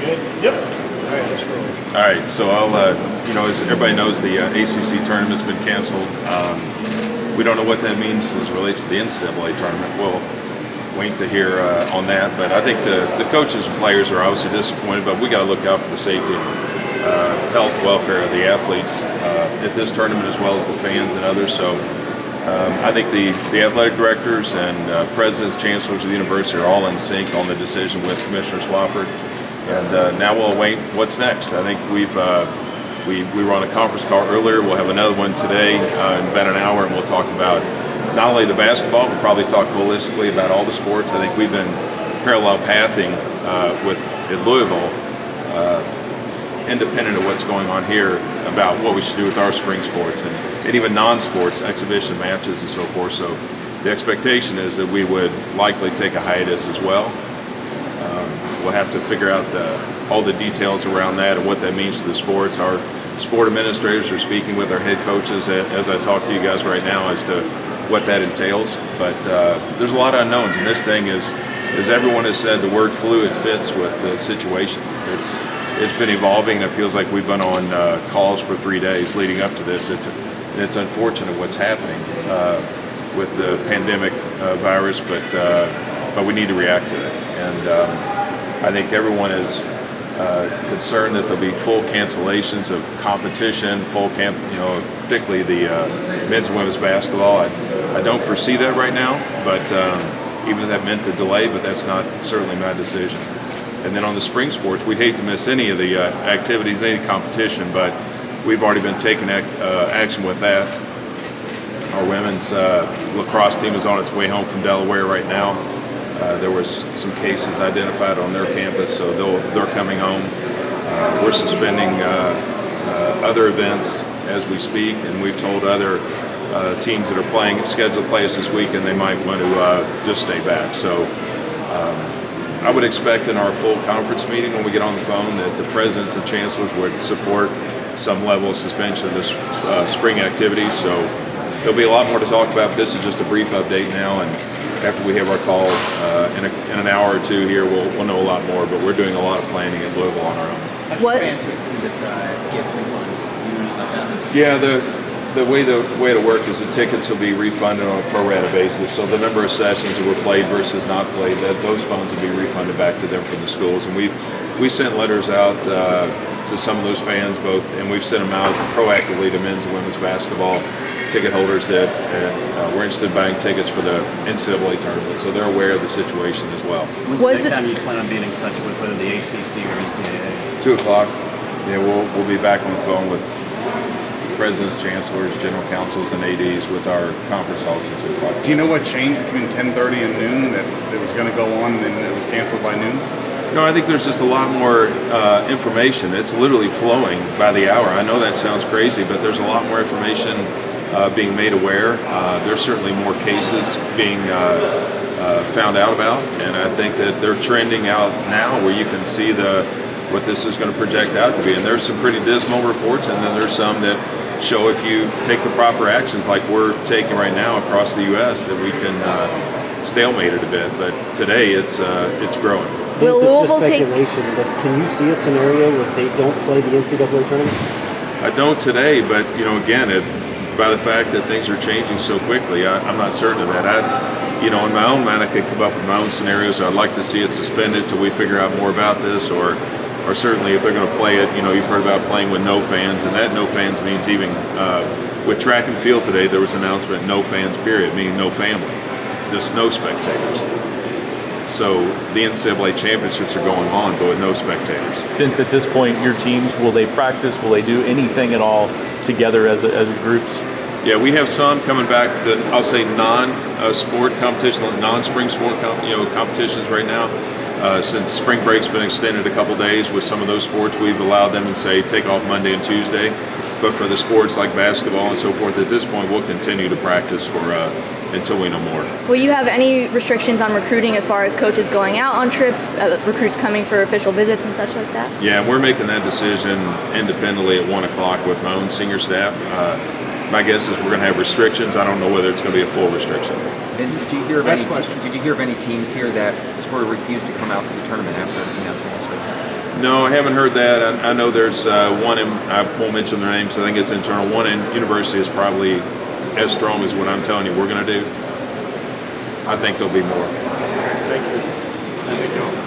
Good? Yep. All right, let's roll. All right, so I'll, as everybody knows, the ACC tournament's been canceled. We don't know what that means as it relates to the NCAA tournament. We'll wait to hear on that, but I think the coaches and players are obviously disappointed, but we got to look out for the safety and health, welfare of the athletes at this tournament as well as the fans and others. So I think the athletic directors and presidents, chancellors of the university are all in sync on the decision with Commissioner Swafford. And now we'll await what's next. I think we were on a conference call earlier. We'll have another one today in about an hour, and we'll talk about not only the basketball, we'll probably talk holistically about all the sports. I think we've been parallel pathing at Louisville, independent of what's going on here, about what we should do with our spring sports and even non-sports, exhibition matches and so forth. So the expectation is that we would likely take a hiatus as well. We'll have to figure out all the details around that and what that means to the sports. Our sport administrators are speaking with our head coaches as I talk to you guys right now as to what that entails. But there's a lot of unknowns, and this thing is, as everyone has said, the word fluid fits with the situation. It's been evolving. It feels like we've been on calls for 3 days leading up to this. It's unfortunate what's happening with the pandemic virus, but we need to react to it. And I think everyone is concerned that there'll be full cancellations of competition, particularly the men's and women's basketball. I don't foresee that right now, but even if that meant a delay, but that's not certainly my decision. And then on the spring sports, we'd hate to miss any of the activities, any competition, but we've already been taking action with that. Our women's lacrosse team is on its way home from Delaware right now. There was some cases identified on their campus, so they're coming home. We're suspending other events as we speak, and we've told other teams that are scheduled to play us this weekend they might want to just stay back. So I would expect in our full conference meeting when we get on the phone that the presidents and chancellors would support some level of suspension of this spring activities. So there'll be a lot more to talk about. This is just a brief update now, and after we have our call in an hour or two here, we'll know a lot more. But we're doing a lot of planning in Louisville on our own. What fans to decide if they want to use them? Yeah, the way to work is the tickets will be refunded on a pro rata basis. So the number of sessions that were played versus not played, those funds will be refunded back to them from the schools. And we sent letters out to some of those fans both, and we've sent them out proactively to men's and women's basketball ticket holders that were interested in buying tickets for the NCAA tournament, so they're aware of the situation as well. When's the next time you plan on being in touch with whether the ACC or NCAA? 2 o'clock. Yeah, we'll be back on the phone with presidents, chancellors, general counsels, and ADs with our conference halls at 2 o'clock. Do you know what changed between 10:30 and noon that it was going to go on and then it was canceled by noon? No, I think there's just a lot more information. It's literally flowing by the hour. I know that sounds crazy, but there's a lot more information being made aware. There's certainly more cases being found out about, and I think that they're trending out now where you can see what this is going to project out to be. And there's some pretty dismal reports, and then there's some that show if you take the proper actions like we're taking right now across the U.S. that we can stalemate it a bit. But today it's growing. Will Louisville take speculation, but can you see a scenario where they don't play the NCAA tournament? I don't today, but again, by the fact that things are changing so quickly, I'm not certain of that. In my own mind, I could come up with my own scenarios. I'd like to see it suspended till we figure out more about this, or certainly if they're going to play it, you've heard about playing with no fans, and that no fans means even with track and field today, there was an announcement, no fans period, meaning no family, just no spectators. So the NCAA championships are going on, but with no spectators. Since at this point, your teams, will they practice? Will they do anything at all together as groups? Yeah, we have some coming back. I'll say non-sport competition, non-spring sport competitions right now. Since spring break's been extended a couple days with some of those sports, we've allowed them and say take off Monday and Tuesday. But for the sports like basketball and so forth, at this point, we'll continue to practice until we know more. Will you have any restrictions on recruiting as far as coaches going out on trips, recruits coming for official visits and such like that? Yeah, we're making that decision independently at 1 o'clock with my own senior staff. My guess is we're going to have restrictions. I don't know whether it's going to be a full restriction. Vince, did you hear of any teams here that sort of refused to come out to the tournament after the announcement was made? No, I haven't heard that. I know there's one in, I won't mention their names, I think it's internal. One in university is probably as strong as what I'm telling you we're going to do. I think there'll be more. Thank you.